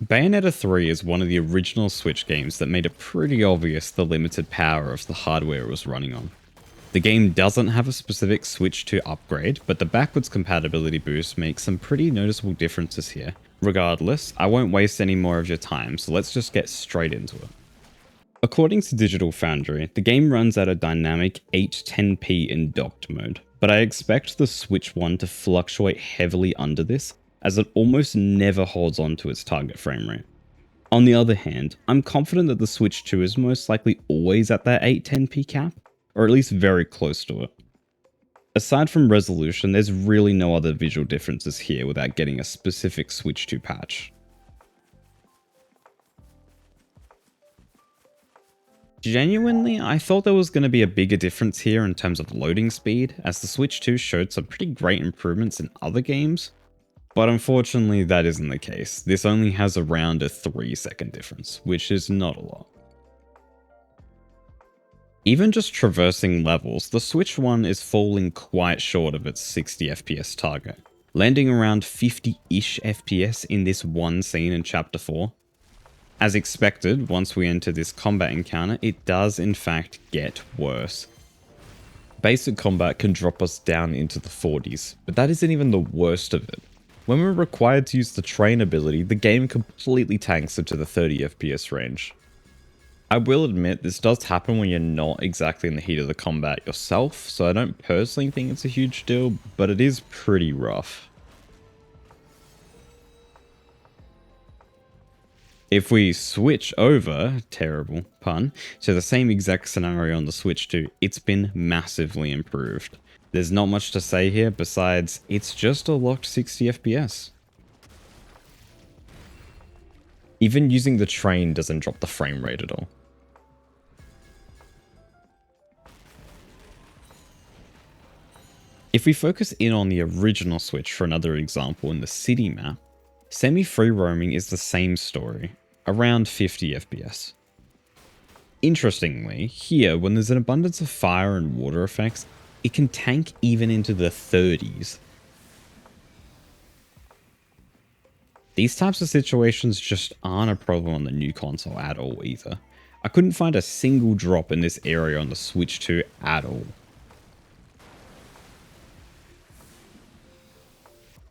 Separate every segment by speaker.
Speaker 1: Bayonetta 3 is one of the original Switch games that made it pretty obvious the limited power of the hardware it was running on. The game doesn't have a specific Switch 2 upgrade, but the backwards compatibility boost makes some pretty noticeable differences here. Regardless, I won't waste any more of your time, so let's just get straight into it. According to Digital Foundry, the game runs at a dynamic 810p in docked mode, but I expect the Switch 1 to fluctuate heavily under this, as it almost never holds on to its target frame rate. On the other hand, I'm confident that the Switch 2 is most likely always at that 810p cap, or at least very close to it. Aside from resolution, there's really no other visual differences here without getting a specific Switch 2 patch. Genuinely, I thought there was going to be a bigger difference here in terms of loading speed, as the Switch 2 showed some pretty great improvements in other games, but unfortunately that isn't the case. This only has around a 3-second difference, which is not a lot. Even just traversing levels, the Switch 1 is falling quite short of its 60 FPS target, landing around 50-ish FPS in this one scene in Chapter 4. As expected, once we enter this combat encounter, it does in fact get worse. Basic combat can drop us down into the 40s, but that isn't even the worst of it. When we're required to use the train ability, the game completely tanks into the 30 FPS range. I will admit this does happen when you're not exactly in the heat of the combat yourself, so I don't personally think it's a huge deal, but it is pretty rough. If we switch over, terrible pun, to the same exact scenario on the Switch 2, it's been massively improved. There's not much to say here besides it's just a locked 60 FPS. Even using the train doesn't drop the frame rate at all. If we focus in on the original Switch for another example in the city map, semi-free roaming is the same story, around 50 FPS. Interestingly, here when there's an abundance of fire and water effects, it can tank even into the 30s. These types of situations just aren't a problem on the new console at all either. I couldn't find a single drop in this area on the Switch 2 at all.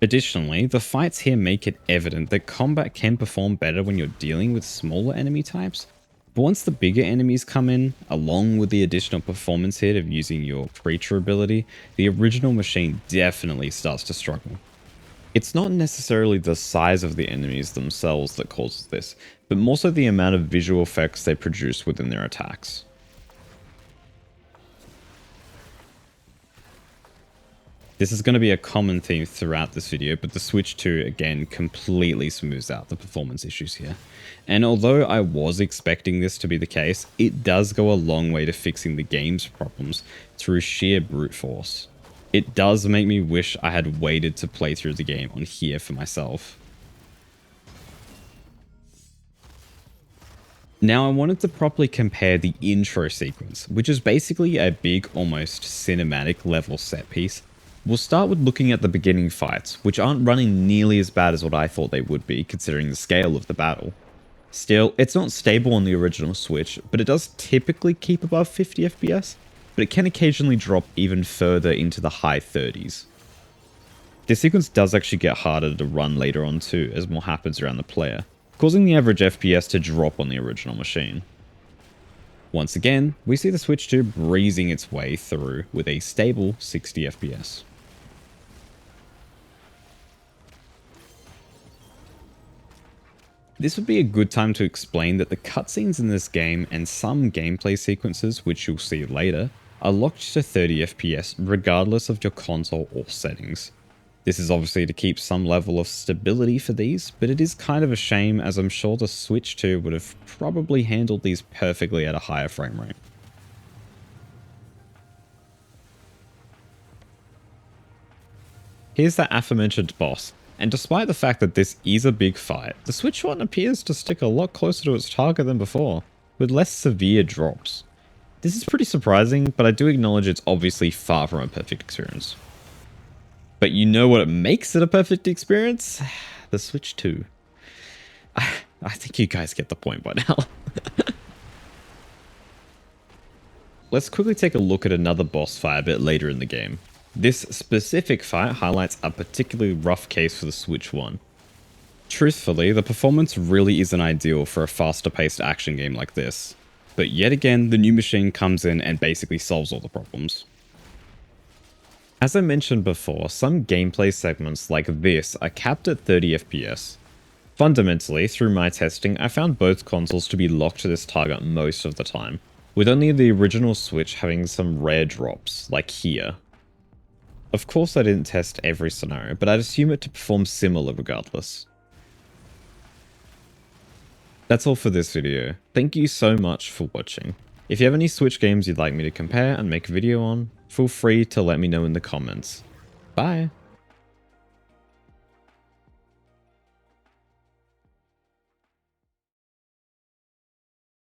Speaker 1: Additionally, the fights here make it evident that combat can perform better when you're dealing with smaller enemy types, but once the bigger enemies come in, along with the additional performance hit of using your creature ability, the original machine definitely starts to struggle. It's not necessarily the size of the enemies themselves that causes this, but more so the amount of visual effects they produce within their attacks. This is going to be a common theme throughout this video, but the Switch 2 again completely smooths out the performance issues here. And although I was expecting this to be the case, it does go a long way to fixing the game's problems through sheer brute force. It does make me wish I had waited to play through the game on here for myself. Now I wanted to properly compare the intro sequence, which is basically a big, almost cinematic level set piece. We'll start with looking at the beginning fights, which aren't running nearly as bad as what I thought they would be, considering the scale of the battle. Still, it's not stable on the original Switch, but it does typically keep above 50 FPS, but it can occasionally drop even further into the high 30s. This sequence does actually get harder to run later on too, as more happens around the player, causing the average FPS to drop on the original machine. Once again, we see the Switch 2 breezing its way through with a stable 60 FPS. This would be a good time to explain that the cutscenes in this game and some gameplay sequences, which you'll see later, are locked to 30 FPS regardless of your console or settings. This is obviously to keep some level of stability for these, but it is kind of a shame as I'm sure the Switch 2 would have probably handled these perfectly at a higher frame rate. Here's that aforementioned boss, and despite the fact that this is a big fight, the Switch 1 appears to stick a lot closer to its target than before, with less severe drops. This is pretty surprising, but I do acknowledge it's obviously far from a perfect experience. But you know what makes it a perfect experience? The Switch 2. I think you guys get the point by now. Let's quickly take a look at another boss fight a bit later in the game. This specific fight highlights a particularly rough case for the Switch one. Truthfully, the performance really isn't ideal for a faster paced action game like this. But yet again, the new machine comes in and basically solves all the problems. As I mentioned before, some gameplay segments like this are capped at 30 FPS. Fundamentally, through my testing, I found both consoles to be locked to this target most of the time, with only the original Switch having some rare drops, like here. Of course I didn't test every scenario, but I'd assume it to perform similar regardless. That's all for this video. Thank you so much for watching. If you have any Switch games you'd like me to compare and make a video on, feel free to let me know in the comments. Bye!